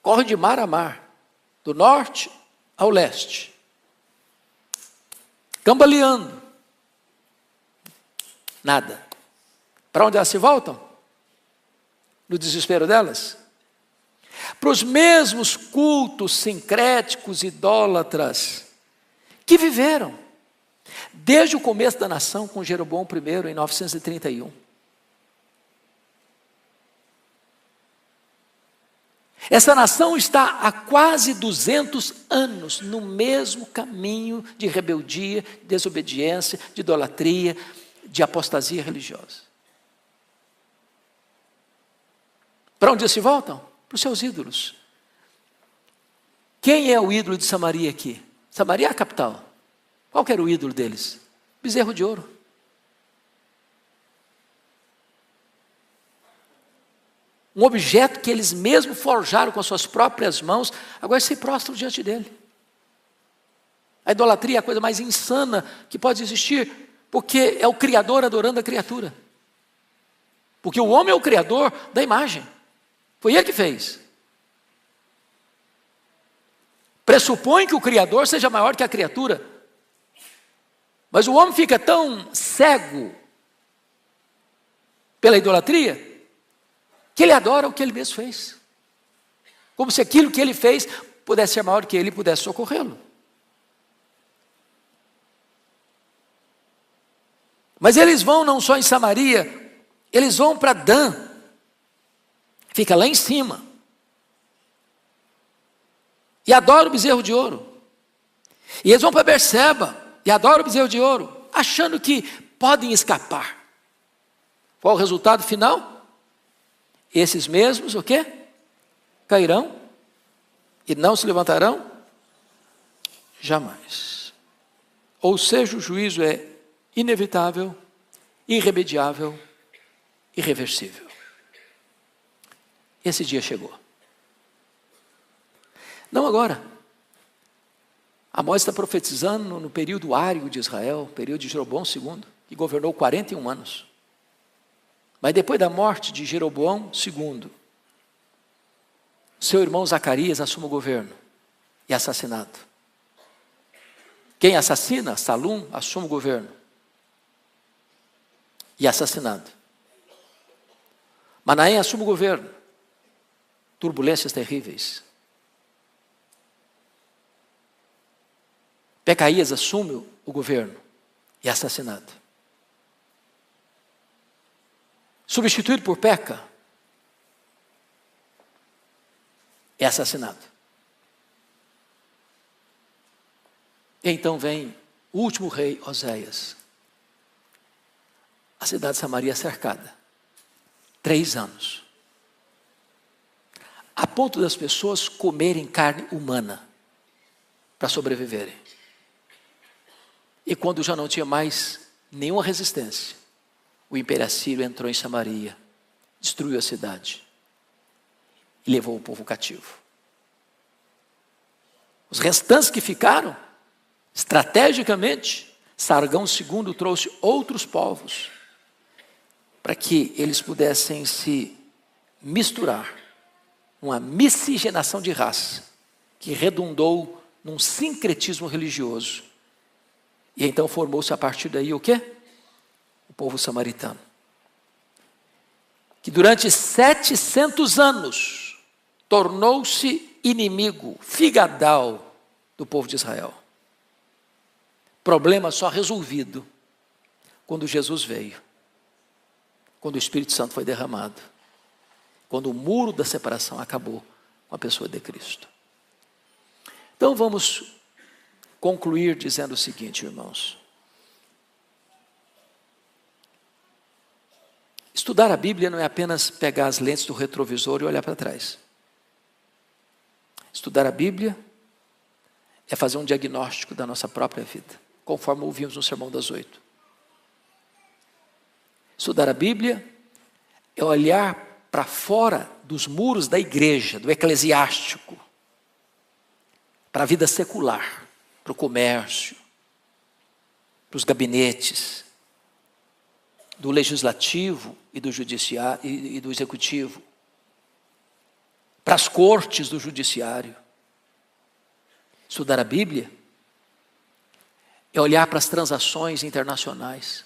Correm de mar a mar, do norte ao leste, cambaleando. Nada. Para onde elas se voltam? No desespero delas? Para os mesmos cultos sincréticos, idólatras, que viveram desde o começo da nação com Jeroboão I, em 931. Essa nação está há quase 200 anos no mesmo caminho de rebeldia, desobediência, de idolatria, de apostasia religiosa. Para onde se voltam? Para os seus ídolos. Quem é o ídolo de Samaria aqui? Samaria é a capital. Qual que era o ídolo deles? Bezerro de ouro. Um objeto que eles mesmos forjaram com as suas próprias mãos, agora se prostram diante dele. A idolatria é a coisa mais insana que pode existir, porque é o Criador adorando a criatura. Porque o homem é o Criador da imagem. Foi ele que fez. pressupõe que o Criador seja maior que a criatura. Mas o homem fica tão cego pela idolatria, que ele adora o que ele mesmo fez. Como se aquilo que ele fez pudesse ser maior que ele e pudesse socorrê-lo. Mas eles vão não só em Samaria, eles vão para Dan. Fica lá em cima. E adoram o bezerro de ouro. E eles vão para Berseba e adoram o bezerro de ouro, achando que podem escapar. Qual o resultado final? Esses mesmos, o quê? Cairão e não se levantarão jamais. Ou seja, o juízo é inevitável, irremediável, irreversível. Esse dia chegou. Não agora. Amós está profetizando no período árido de Israel, período de Jeroboão II, que governou 41 anos. Mas depois da morte de Jeroboão II, seu irmão Zacarias assume o governo e é assassinado. Quem assassina? Salum assume o governo e é assassinado. Manaém assume o governo. Turbulências terríveis. Pecaías assume o governo e é assassinado. Substituído por Peca, é assassinado. E então vem o último rei, Oséias. A cidade de Samaria é cercada. 3 anos. A ponto das pessoas comerem carne humana para sobreviverem. E quando já não tinha mais nenhuma resistência, o Império Assírio entrou em Samaria, destruiu a cidade e levou o povo cativo. Os restantes que ficaram, estrategicamente, Sargão II trouxe outros povos para que eles pudessem se misturar, uma miscigenação de raça, que redundou num sincretismo religioso. E então formou-se a partir daí o quê? O povo samaritano. Que durante 700 anos tornou-se inimigo, figadal do povo de Israel. Problema só resolvido quando Jesus veio. Quando o Espírito Santo foi derramado. Quando o muro da separação acabou com a pessoa de Cristo. Então vamos concluir dizendo o seguinte, irmãos. Estudar a Bíblia não é apenas pegar as lentes do retrovisor e olhar para trás. Estudar a Bíblia é fazer um diagnóstico da nossa própria vida, conforme ouvimos no Sermão das 8. Estudar a Bíblia é olhar para fora dos muros da igreja, do eclesiástico, para a vida secular, para o comércio, para os gabinetes, do legislativo e do judiciário e do executivo, para as cortes do judiciário. Estudar a Bíblia é olhar para as transações internacionais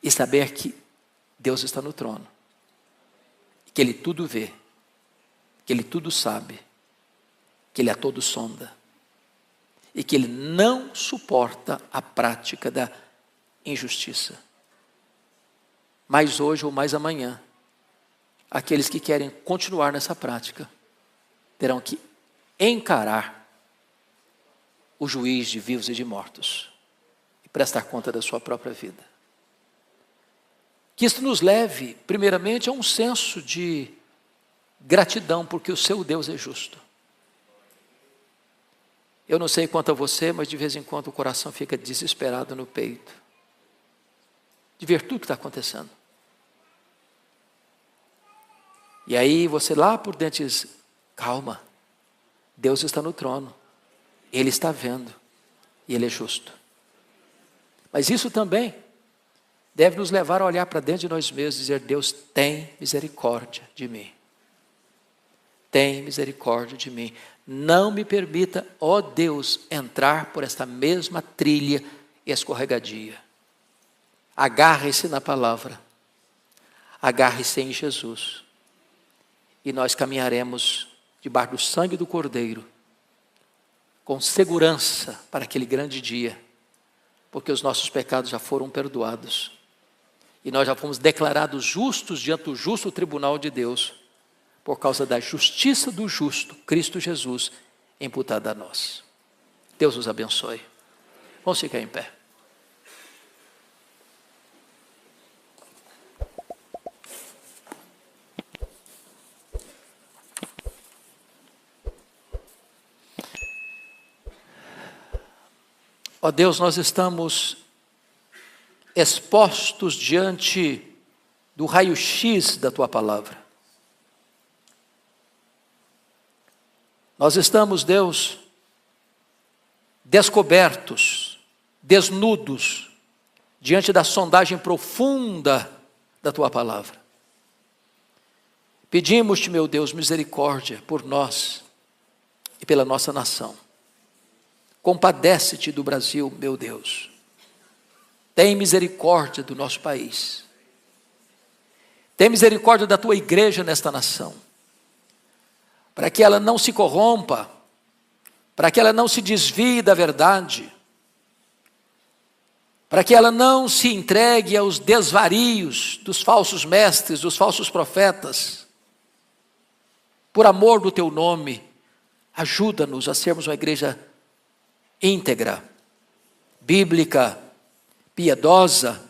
e saber que Deus está no trono, que Ele tudo vê, que Ele tudo sabe, que Ele a todo sonda e que Ele não suporta a prática da injustiça. Mais hoje ou mais amanhã, aqueles que querem continuar nessa prática terão que encarar o juiz de vivos e de mortos e prestar conta da sua própria vida. Que isso nos leve, primeiramente, a um senso de gratidão, porque o seu Deus é justo. Eu não sei quanto a você, mas de vez em quando o coração fica desesperado no peito, de ver tudo que está acontecendo. E aí você lá por dentro diz, calma, Deus está no trono, Ele está vendo, e Ele é justo. Mas isso também deve nos levar a olhar para dentro de nós mesmos e dizer, Deus tem misericórdia de mim. Tem misericórdia de mim. não me permita, ó Deus, entrar por esta mesma trilha escorregadia. Agarre-se na palavra, agarre-se em Jesus, e nós caminharemos debaixo do sangue do Cordeiro, com segurança para aquele grande dia, porque os nossos pecados já foram perdoados, e nós já fomos declarados justos diante do justo tribunal de Deus, por causa da justiça do justo, Cristo Jesus, imputada a nós. Deus os abençoe. Vamos ficar em pé. Ó Deus, nós estamos expostos diante do raio-x da Tua palavra. Nós estamos, Deus, descobertos, desnudos, diante da sondagem profunda da Tua palavra. Pedimos-te, meu Deus, misericórdia por nós e pela nossa nação. Compadece-te do Brasil, meu Deus. Tem misericórdia do nosso país. Tem misericórdia da Tua igreja nesta nação, para que ela não se corrompa, para que ela não se desvie da verdade, para que ela não se entregue aos desvarios dos falsos mestres, dos falsos profetas. Por amor do Teu nome, ajuda-nos a sermos uma igreja íntegra, bíblica, piedosa,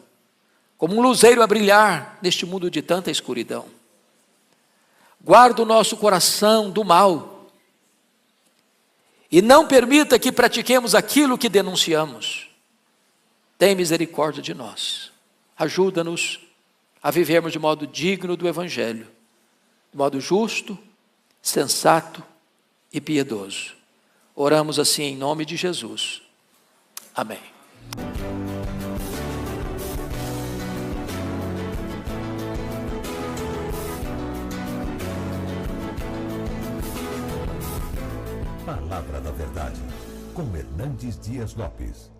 como um luzeiro a brilhar neste mundo de tanta escuridão. Guarda o nosso coração do mal e não permita que pratiquemos aquilo que denunciamos. Tem misericórdia de nós. Ajuda-nos a vivermos de modo digno do Evangelho, de modo justo, sensato e piedoso. Oramos assim em nome de Jesus. Amém. Palavra da Verdade, com Hernandes Dias Lopes.